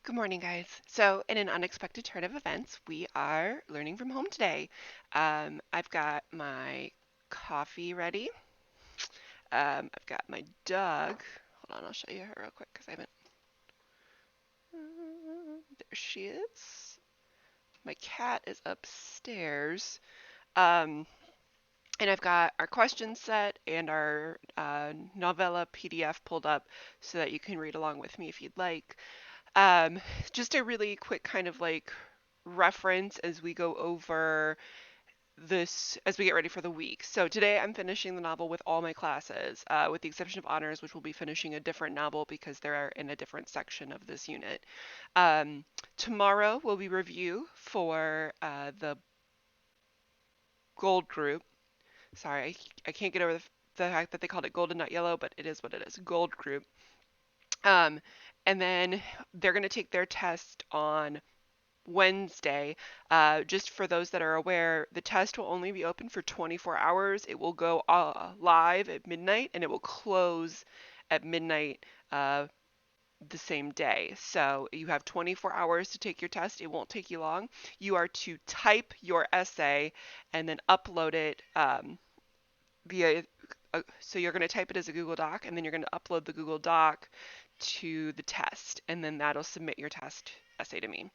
Good morning, guys. So, in an unexpected turn of events, we are learning from home today. I've got my coffee ready. I've got my dog. Hold on, I'll show you her real quick because I haven't. There she is. My cat is upstairs. Um, and I've got our question set and our novella PDF pulled up so that you can read along with me if you'd like. Um, just a really quick kind of like reference as we go over this as we get ready for the week. So today I'm finishing the novel with all my classes, with the exception of honors, which will be finishing a different novel because they're in a different section of this unit. Um, Tomorrow will be review for the gold group. Sorry, I can't get over the fact that they called it golden, not yellow, but it is what it is. Gold group. Um, and then they're going to take their test on Wednesday. Just for those that are aware, the test will only be open for 24 hours. It will go live at midnight and it will close at midnight the same day. So you have 24 hours to take your test. It won't take you long. You are to type your essay and then upload it via. So you're going to type it as a Google Doc and then you're going to upload the Google Doc to the test and then that'll submit your test essay to me.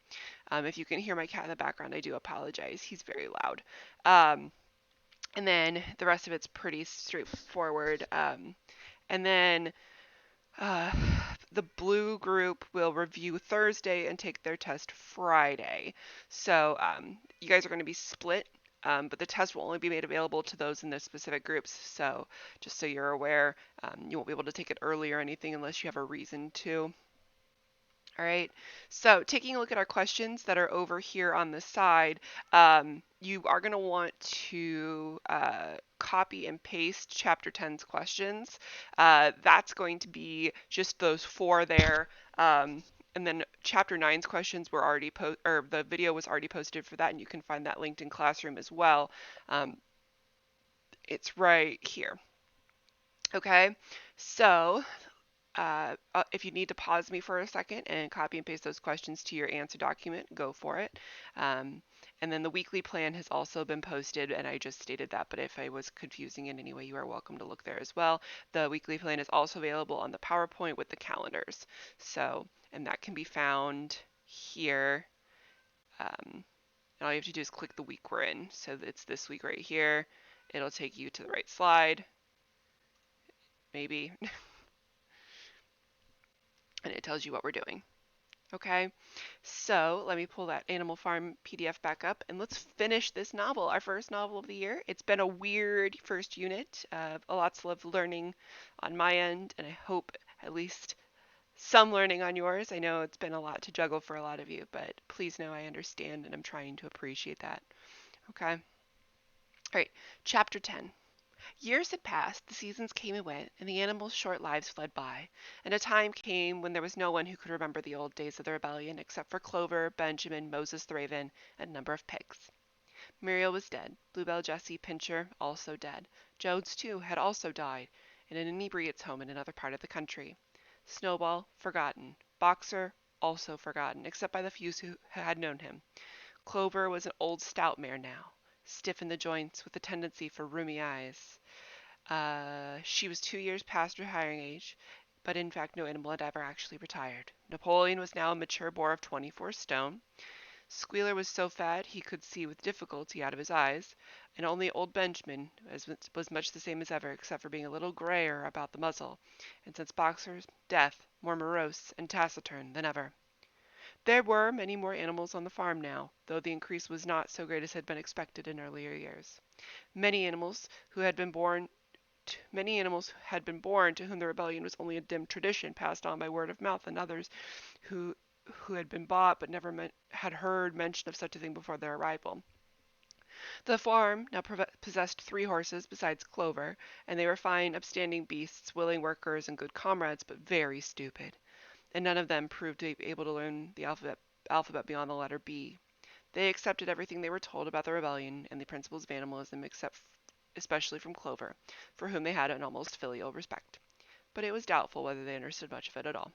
If you can hear my cat in the background, I do apologize. He's very loud. Um, and then the rest of it's pretty straightforward. And then uh, the blue group will review Thursday and take their test Friday. So you guys are going to be split, but the test will only be made available to those in those specific groups. So just so you're aware, you won't be able to take it early or anything unless you have a reason to. All right, so taking a look at our questions that are over here on the side, you are going to want to copy and paste Chapter 10's questions. That's going to be just those four there. And then Chapter 9's questions were already or the video was already posted for that, and you can find that linked in Classroom as well. It's right here. Okay, so if you need to pause me for a second and copy and paste those questions to your answer document, go for it. Um, and then the weekly plan has also been posted, and I just stated that, but if I was confusing in any way, you are welcome to look there as well. The weekly plan is also available on the PowerPoint with the calendars. So, and that can be found here. And all you have to do is click the week we're in. So it's this week right here. It'll take you to the right slide, maybe, and it tells you what we're doing. Okay, so let me pull that Animal Farm PDF back up and let's finish this novel, our first novel of the year. It's been a weird first unit, lots of learning on my end, and I hope at least some learning on yours. I know it's been a lot to juggle for a lot of you, but please know I understand and I'm trying to appreciate that. Okay, all right, Chapter 10. Years had passed, the seasons came and went, and the animals' short lives fled by, and a time came when there was no one who could remember the old days of the rebellion except for Clover, Benjamin, Moses the Raven, and a number of pigs. Muriel was dead, Bluebell, Jessie, Pincher, also dead. Jones, too, had also died, in an inebriate's home in another part of the country. Snowball, forgotten. Boxer, also forgotten, except by the few who had known him. Clover was an old stout mare now, stiff in the joints, with a tendency for rheumy eyes. She was 2 years past retiring age, but in fact no animal had ever actually retired. Napoleon was now a mature boar of 24 stone. Squealer was so fat he could see with difficulty out of his eyes, and only old Benjamin was much the same as ever, except for being a little grayer about the muzzle, and since Boxer's death, more morose and taciturn than ever. There were many more animals on the farm now, though the increase was not so great as had been expected in earlier years. Many animals who had been born Many animals had been born to whom the rebellion was only a dim tradition passed on by word of mouth, and others who who had been bought but never had heard mention of such a thing before their arrival. The farm now possessed 3 horses besides Clover, and they were fine, upstanding beasts, willing workers, and good comrades, but very stupid, and none of them proved to be able to learn the alphabet beyond the letter B. They accepted everything they were told about the rebellion and the principles of animalism, except especially from Clover, for whom they had an almost filial respect. But it was doubtful whether they understood much of it at all.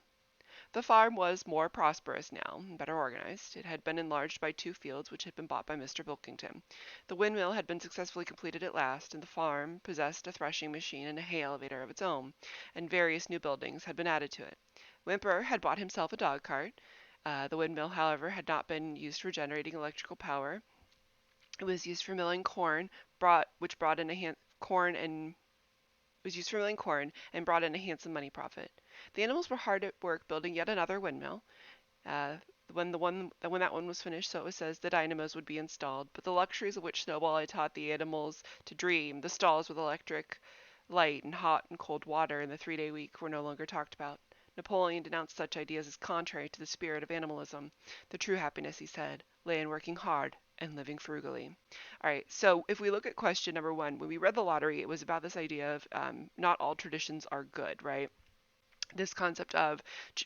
The farm was more prosperous now, and better organized. It had been enlarged by 2 fields which had been bought by Mr. Pilkington. The windmill had been successfully completed at last, and the farm possessed a threshing machine and a hay elevator of its own, and various new buildings had been added to it. Whymper had bought himself a dog cart. The windmill, however, had not been used for generating electrical power. It was used for milling corn, which brought in corn and was used for milling corn and brought in a handsome money profit. The animals were hard at work building yet another windmill. Uh, when that one was finished, so it says, the dynamos would be installed. But the luxuries of which Snowball had taught the animals to dream, the stalls with electric light and hot and cold water, and the 3-day week were no longer talked about. Napoleon denounced such ideas as contrary to the spirit of animalism. The true happiness, he said, lay in working hard and living frugally. All right, so if we look at question number 1, when we read the lottery, it was about this idea of not all traditions are good, right? This concept of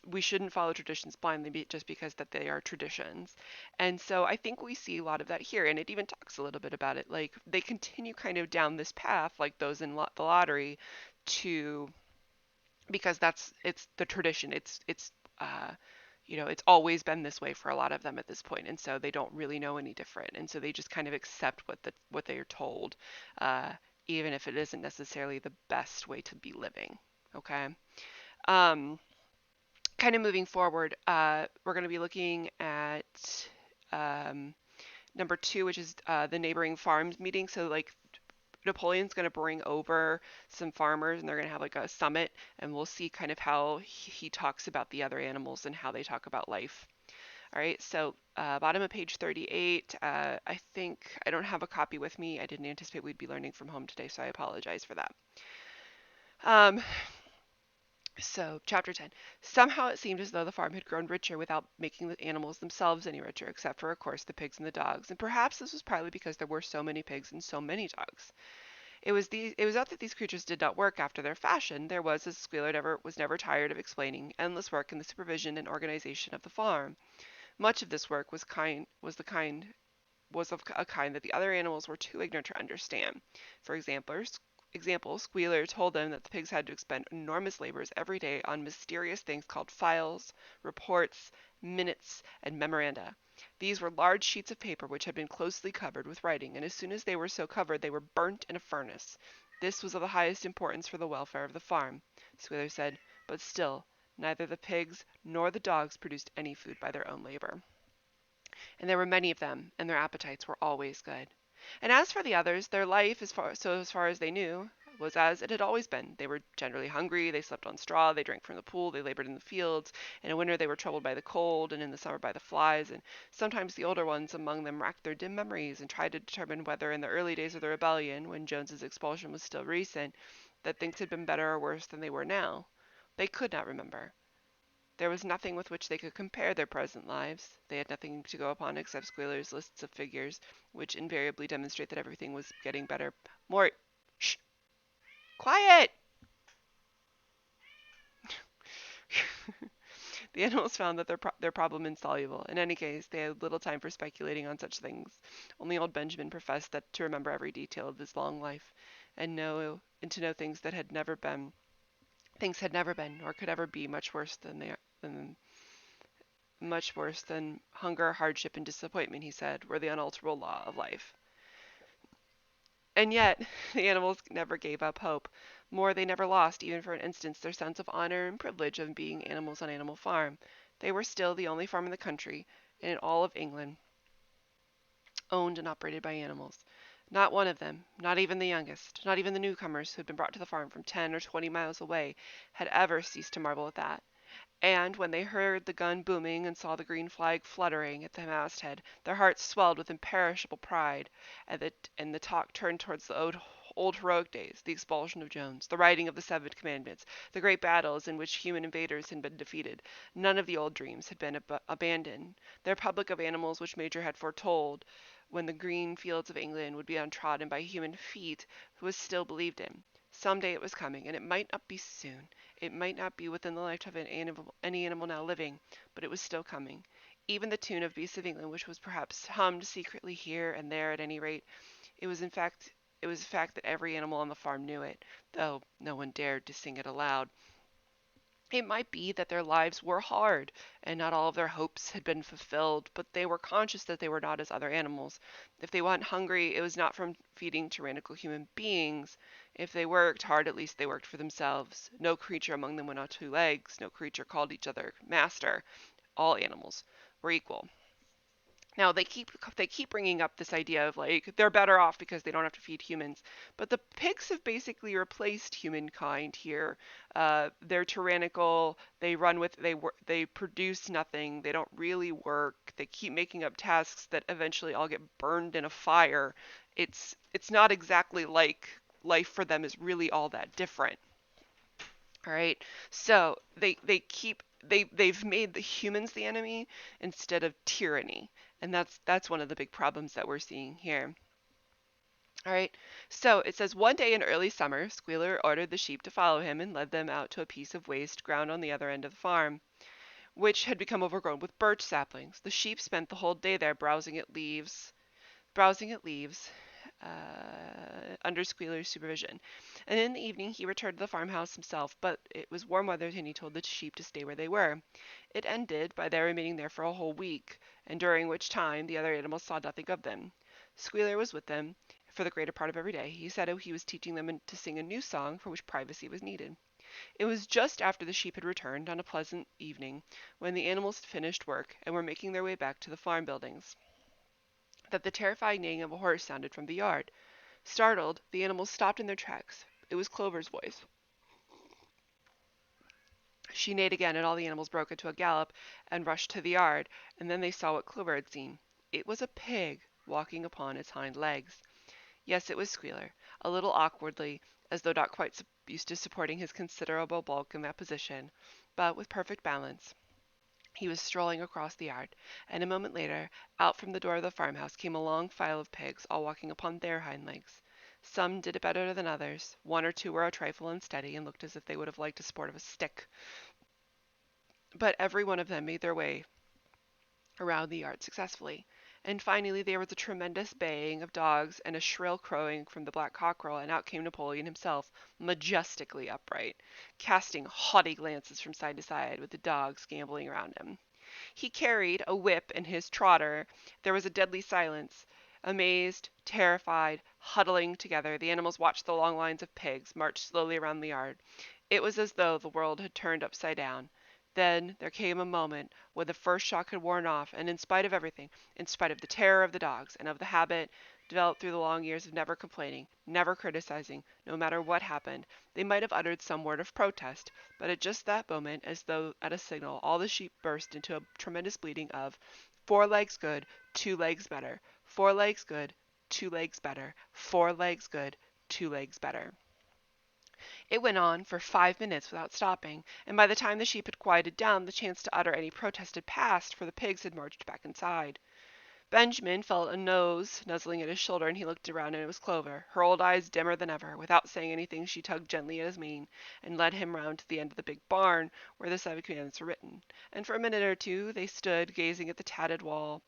we shouldn't follow traditions blindly just because that they are traditions. And so I think we see a lot of that here, and it even talks a little bit about it. Like they continue kind of down this path, like those in the lottery, to because it's the tradition. It's it's always been this way for a lot of them at this point, and so they don't really know any different, and so they just kind of accept what they are told, uh, even if it isn't necessarily the best way to be living. Okay. Um, Kind of moving forward, we're going to be looking at um, number 2, which is the neighboring farms meeting. So like Napoleon's going to bring over some farmers and they're going to have like a summit, and we'll see kind of how he talks about the other animals and how they talk about life. All right, so bottom of page 38. I think I don't have a copy with me. I didn't anticipate we'd be learning from home today, so I apologize for that. Um, So, chapter 10. Somehow it seemed as though the farm had grown richer without making the animals themselves any richer, except for, of course, the pigs and the dogs. And perhaps this was partly because there were so many pigs and so many dogs. It was not that these creatures did not work after their fashion. There was, as Squealer was never tired of explaining, endless work in the supervision and organization of the farm. Much of this work was of a kind that the other animals were too ignorant to understand. For example, Squealer told them that the pigs had to expend enormous labors every day on mysterious things called files, reports, minutes, and memoranda. These were large sheets of paper which had been closely covered with writing, and as soon as they were so covered they were burnt in a furnace. This was of the highest importance for the welfare of the farm, Squealer said, but still, neither the pigs nor the dogs produced any food by their own labor. And there were many of them, and their appetites were always good. And as for the others, their life, as far as they knew, was as it had always been. They were generally hungry, they slept on straw, they drank from the pool, they labored in the fields. In winter they were troubled by the cold, and in the summer by the flies, and sometimes the older ones among them racked their dim memories and tried to determine whether in the early days of the rebellion, when Jones's expulsion was still recent, that things had been better or worse than they were now. They could not remember. There was nothing with which they could compare their present lives. They had nothing to go upon except Squealer's lists of figures, which invariably demonstrate that everything was getting better. More. Shh! Quiet! The animals found that their problem insoluble. In any case, they had little time for speculating on such things. Only old Benjamin professed that to remember every detail of his long life, and to know things had never been, nor could ever be much worse than hunger, hardship, and disappointment, he said, were the unalterable law of life. And yet, the animals never gave up hope. More, they never lost, even for an instant, their sense of honor and privilege of being animals on Animal Farm. They were still the only farm in the country, and in all of England, owned and operated by animals. Not one of them, not even the youngest, not even the newcomers who had been brought to the farm from 10 or 20 miles away, had ever ceased to marvel at that. And when they heard the gun booming and saw the green flag fluttering at the masthead, their hearts swelled with imperishable pride, and the talk turned towards the old heroic days, the expulsion of Jones, the writing of the Seven Commandments, the great battles in which human invaders had been defeated. None of the old dreams had been abandoned. Their republic of animals which Major had foretold, when the green fields of England would be untrodden by human feet, was still believed in. Some day it was coming, and it might not be soon. It might not be within the lifetime of any animal now living, but it was still coming. Even the tune of Beasts of England, which was perhaps hummed secretly here and there at any rate, it was a fact that every animal on the farm knew it, though no one dared to sing it aloud. It might be that their lives were hard and not all of their hopes had been fulfilled, but they were conscious that they were not as other animals. If they went hungry, it was not from feeding tyrannical human beings. If they worked hard, at least they worked for themselves. No creature among them went on two legs. No creature called each other master. All animals were equal. Now they keep bringing up this idea of like they're better off because they don't have to feed humans, but the pigs have basically replaced humankind here. They're tyrannical. They run with they produce nothing. They don't really work. They keep making up tasks that eventually all get burned in a fire. It's not exactly like life for them is really all that different. All right. So they've made the humans the enemy instead of tyranny. And that's one of the big problems that we're seeing here. All right. So it says one day in early summer, Squealer ordered the sheep to follow him and led them out to a piece of waste ground on the other end of the farm, which had become overgrown with birch saplings. The sheep spent the whole day there browsing at leaves under Squealer's supervision. And in the evening he returned to the farmhouse himself, but it was warm weather and he told the sheep to stay where they were. It ended by their remaining there for a whole week, and during which time the other animals saw nothing of them. Squealer was with them for the greater part of every day. He said he was teaching them to sing a new song for which privacy was needed. It was just after the sheep had returned on a pleasant evening, when the animals had finished work and were making their way back to the farm buildings, that the terrifying neighing of a horse sounded from the yard. Startled, the animals stopped in their tracks. It was Clover's voice. She neighed again, and all the animals broke into a gallop and rushed to the yard, and then they saw what Clover had seen. It was a pig walking upon its hind legs. Yes, it was Squealer, a little awkwardly, as though not quite used to supporting his considerable bulk in that position, but with perfect balance. He was strolling across the yard, and a moment later, out from the door of the farmhouse came a long file of pigs, all walking upon their hind legs. Some did it better than others. One or two were a trifle unsteady and looked as if they would have liked to sport of a stick. But every one of them made their way around the yard successfully. And finally there was a tremendous baying of dogs and a shrill crowing from the black cockerel, and out came Napoleon himself, majestically upright, casting haughty glances from side to side, with the dogs gambolling around him. He carried a whip in his trotter. There was a deadly silence. Amazed, terrified, huddling together, the animals watched the long lines of pigs march slowly around the yard. It was as though the world had turned upside down. Then there came a moment when the first shock had worn off, and in spite of everything, in spite of the terror of the dogs and of the habit developed through the long years of never complaining, never criticizing, no matter what happened, they might have uttered some word of protest, but at just that moment, as though at a signal, all the sheep burst into a tremendous bleating of four legs good, two legs better, four legs good, two legs better, four legs good, two legs better. It went on for 5 minutes without stopping, and by the time the sheep had quieted down, the chance to utter any protest had passed, for the pigs had marched back inside. Benjamin felt a nose nuzzling at his shoulder, and he looked around, and it was Clover, her old eyes dimmer than ever. Without saying anything, she tugged gently at his mane, and led him round to the end of the big barn, where the 7 Commandments were written. And for a minute or two they stood, gazing at the tattered wall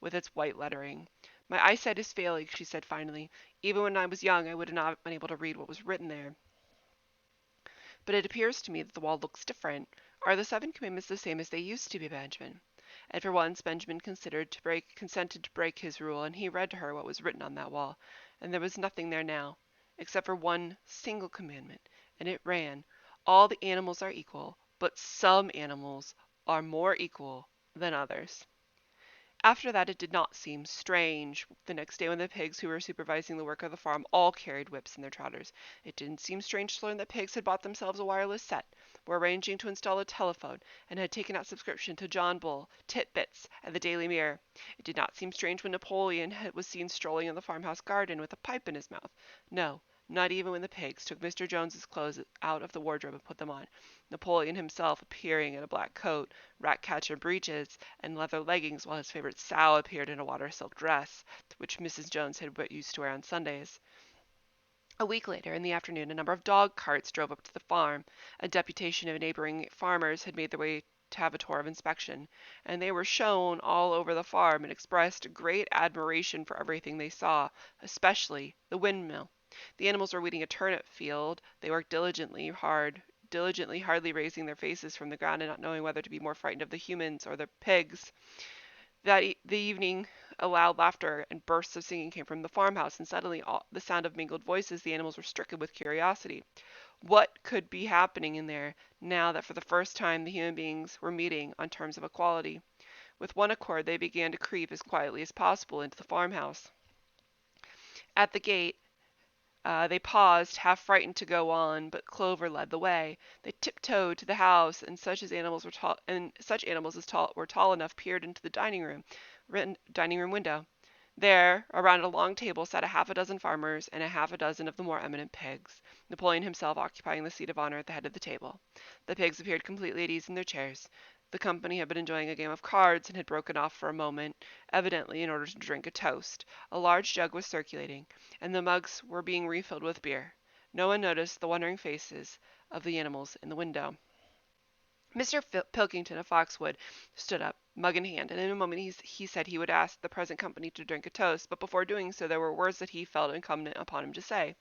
with its white lettering. My eyesight is failing, she said finally. Even when I was young, I would not have been able to read what was written there. But it appears to me that the wall looks different. Are the 7 Commandments the same as they used to be, Benjamin? And for once Benjamin consented to break his rule, and he read to her what was written on that wall, and there was nothing there now, except for one single commandment, and it ran, all the animals are equal, but some animals are more equal than others. After that it did not seem strange. The next day when the pigs who were supervising the work of the farm all carried whips in their trotters, it didn't seem strange to learn that pigs had bought themselves a wireless set, were arranging to install a telephone, and had taken out subscription to John Bull, Tit Bits, and the Daily Mirror. It did not seem strange when Napoleon was seen strolling in the farmhouse garden with a pipe in his mouth. No, not even when the pigs took Mr. Jones's clothes out of the wardrobe and put them on. Napoleon himself appearing in a black coat, rat-catcher breeches, and leather leggings, while his favorite sow appeared in a water silk dress, which Mrs. Jones had used to wear on Sundays. A week later, in the afternoon, a number of dog carts drove up to the farm. A deputation of neighboring farmers had made their way to have a tour of inspection, and they were shown all over the farm and expressed great admiration for everything they saw, especially the windmill. The animals were weeding a turnip field. They worked diligently, hardly raising their faces from the ground and not knowing whether to be more frightened of the humans or the pigs. The evening, a loud laughter and bursts of singing came from the farmhouse, and suddenly the sound of mingled voices, the animals were stricken with curiosity. What could be happening in there now that for the first time the human beings were meeting on terms of equality? With one accord they began to creep as quietly as possible into the farmhouse. At the gate, they paused, half frightened to go on, but Clover led the way. They tiptoed to the house, and such animals as were tall enough peered into the dining room window. There, around a long table, sat a half a dozen farmers and a half a dozen of the more eminent pigs, Napoleon himself occupying the seat of honor at the head of the table. The pigs appeared completely at ease in their chairs. The company had been enjoying a game of cards and had broken off for a moment, evidently in order to drink a toast. A large jug was circulating, and the mugs were being refilled with beer. No one noticed the wondering faces of the animals in the window. Mr. Pilkington of Foxwood stood up, mug in hand, and in a moment he said he would ask the present company to drink a toast, but before doing so there were words that he felt incumbent upon him to say.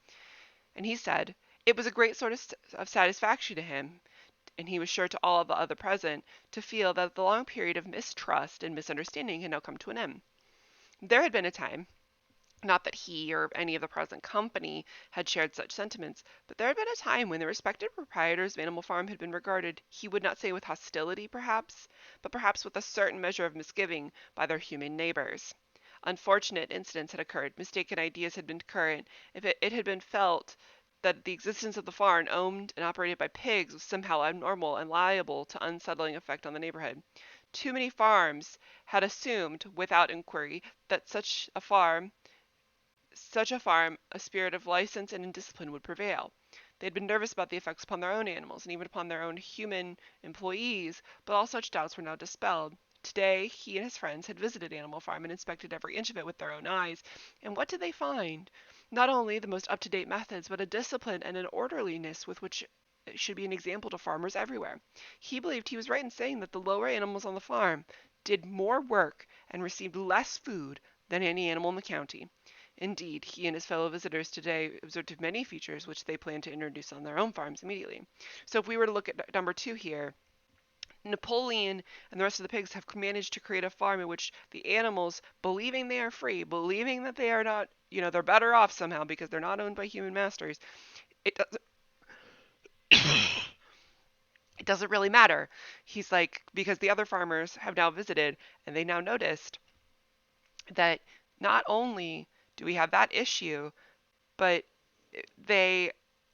And he said it was a great sort of satisfaction to him, and he was sure to all of the other present, to feel that the long period of mistrust and misunderstanding had now come to an end. There had been a time, not that he or any of the present company had shared such sentiments, but there had been a time when the respected proprietors of Animal Farm had been regarded, he would not say with hostility perhaps, but perhaps with a certain measure of misgiving by their human neighbors. Unfortunate incidents had occurred, mistaken ideas had been current, it had been felt that the existence of the farm owned and operated by pigs was somehow abnormal and liable to unsettling effect on the neighborhood. Too many farms had assumed, without inquiry, that such a farm, a spirit of license and indiscipline would prevail. They had been nervous about the effects upon their own animals and even upon their own human employees, but all such doubts were now dispelled. Today he and his friends had visited Animal Farm and inspected every inch of it with their own eyes, and what did they find? Not only the most up-to-date methods, but a discipline and an orderliness with which it should be an example to farmers everywhere. He believed he was right in saying that the lower animals on the farm did more work and received less food than any animal in the county. Indeed, he and his fellow visitors today observed many features which they plan to introduce on their own farms immediately. So if we were to look at number 2 here, Napoleon and the rest of the pigs have managed to create a farm in which the animals, believing they are free, believing that they are not, they're better off somehow because they're not owned by human masters, it doesn't, it doesn't really matter. He's like, because the other farmers have now visited and they now noticed that not only do we have that issue, but they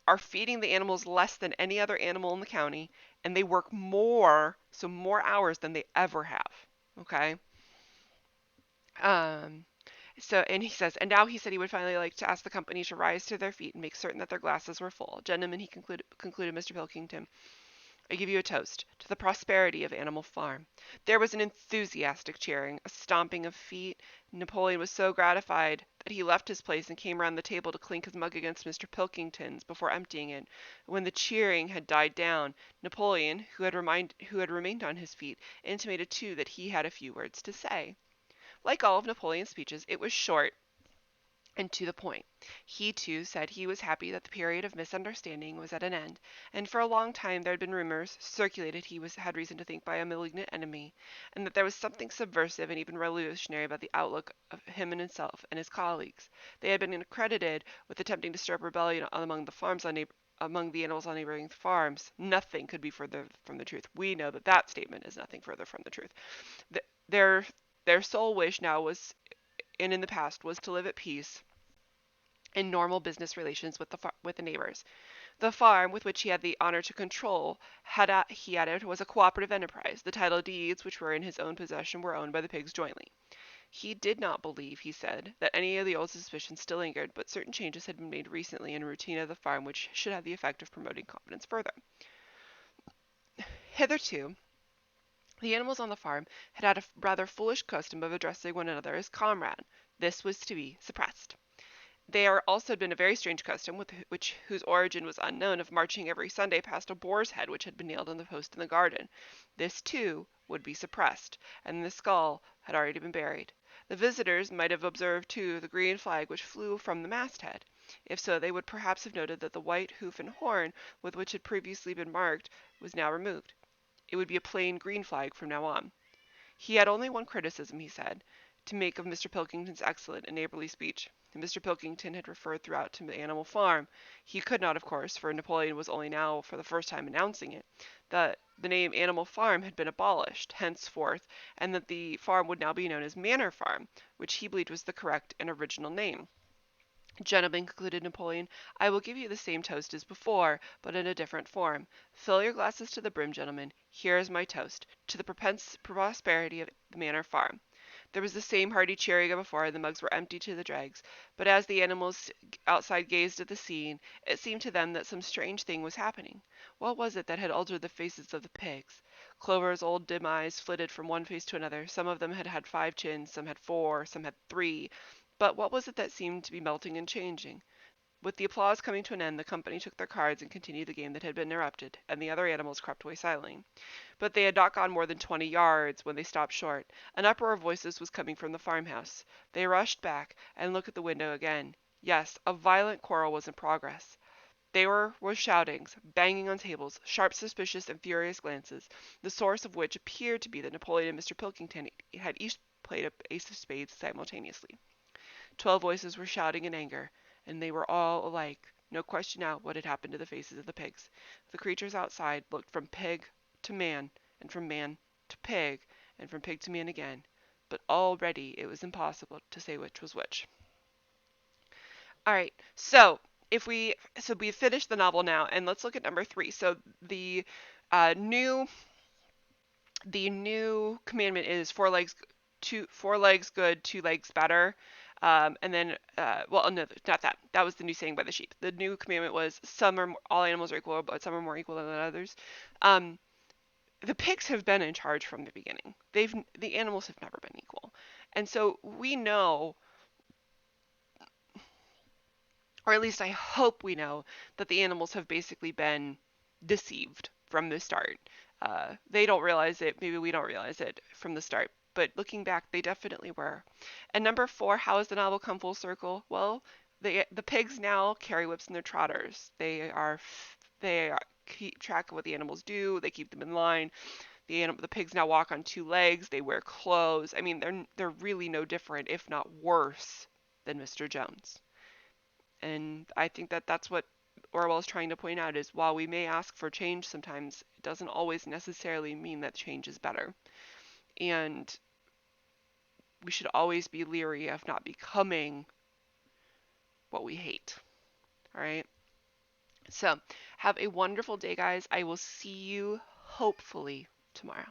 are feeding the animals less than any other animal in the county, and they work more, so more hours than they ever have. Okay. Um, and he says, and now he said he would finally like to ask the company to rise to their feet and make certain that their glasses were full. Gentlemen, he concluded Mr. Pilkington, I give you a toast to the prosperity of Animal Farm. There was an enthusiastic cheering, a stomping of feet. Napoleon was so gratified that he left his place and came round the table to clink his mug against Mr. Pilkington's before emptying it. When the cheering had died down, Napoleon, who had remained on his feet, intimated too that he had a few words to say. Like all of Napoleon's speeches, it was short and to the point. He, too, said he was happy that the period of misunderstanding was at an end, and for a long time there had been rumors circulated had reason to think by a malignant enemy, and that there was something subversive and even revolutionary about the outlook of him and himself and his colleagues. They had been credited with attempting to stir up rebellion among the animals on neighboring farms. Nothing could be further from the truth. We know that that statement is nothing further from the truth. Their their sole wish now was, and in the past, was to live at peace in normal business relations with the neighbors. The farm, with which he had the honor to control, he added, was a cooperative enterprise. The title deeds, which were in his own possession, were owned by the pigs jointly. He did not believe, he said, that any of the old suspicions still lingered, but certain changes had been made recently in the routine of the farm which should have the effect of promoting confidence further. Hitherto, the animals on the farm had a rather foolish custom of addressing one another as comrade. This was to be suppressed. There also had been a very strange custom, whose origin was unknown, of marching every Sunday past a boar's head which had been nailed on the post in the garden. This, too, would be suppressed, and the skull had already been buried. The visitors might have observed, too, the green flag which flew from the masthead. If so, they would perhaps have noted that the white hoof and horn with which had previously been marked was now removed. It would be a plain green flag from now on. He had only one criticism, he said, to make of Mr. Pilkington's excellent and neighborly speech. Mr. Pilkington had referred throughout to the Animal Farm. He could not, of course, for Napoleon was only now for the first time announcing it, that the name Animal Farm had been abolished henceforth, and that the farm would now be known as Manor Farm, which he believed was the correct and original name. Gentlemen, concluded Napoleon, I will give you the same toast as before, but in a different form. Fill your glasses to the brim, gentlemen. Here is my toast, to the prosperity of the Manor Farm. There was the same hearty cheering as before, and the mugs were empty to the dregs. But as the animals outside gazed at the scene, it seemed to them that some strange thing was happening. What was it that had altered the faces of the pigs? Clover's old dim eyes flitted from one face to another. Some of them had had 5 chins, some had 4, some had 3. But what was it that seemed to be melting and changing? With the applause coming to an end, the company took their cards and continued the game that had been interrupted, and the other animals crept away silently. But they had not gone more than 20 yards when they stopped short. An uproar of voices was coming from the farmhouse. They rushed back and looked at the window again. Yes, a violent quarrel was in progress. There were shoutings, banging on tables, sharp, suspicious, and furious glances, the source of which appeared to be that Napoleon and Mr. Pilkington had each played a ace of spades simultaneously. 12 voices were shouting in anger, and they were all alike. No question now what had happened to the faces of the pigs. The creatures outside looked from pig to man, and from man to pig, and from pig to man again, but already it was impossible to say which was which. All right, so we've finished the novel now, and let's look at number 3. So the uh, new the new commandment is four legs good, 2 legs better. And then, well, no, not that. That was the new saying by the sheep. The new commandment was all animals are equal, but some are more equal than others. Um, the pigs have been in charge from the beginning. The animals have never been equal, and so we know, or at least I hope we know, that the animals have basically been deceived from the start. They don't realize it. Maybe we don't realize it from the start. But looking back, they definitely were. And number 4, how has the novel come full circle? Well, the pigs now carry whips in their trotters. They keep track of what the animals do. They keep them in line. The pigs now walk on 2 legs. They wear clothes. I mean, they're really no different, if not worse, than Mr. Jones. And I think that that's what Orwell is trying to point out is while we may ask for change sometimes, it doesn't always necessarily mean that change is better. And we should always be leery of not becoming what we hate. All right. So have a wonderful day, guys. I will see you hopefully tomorrow.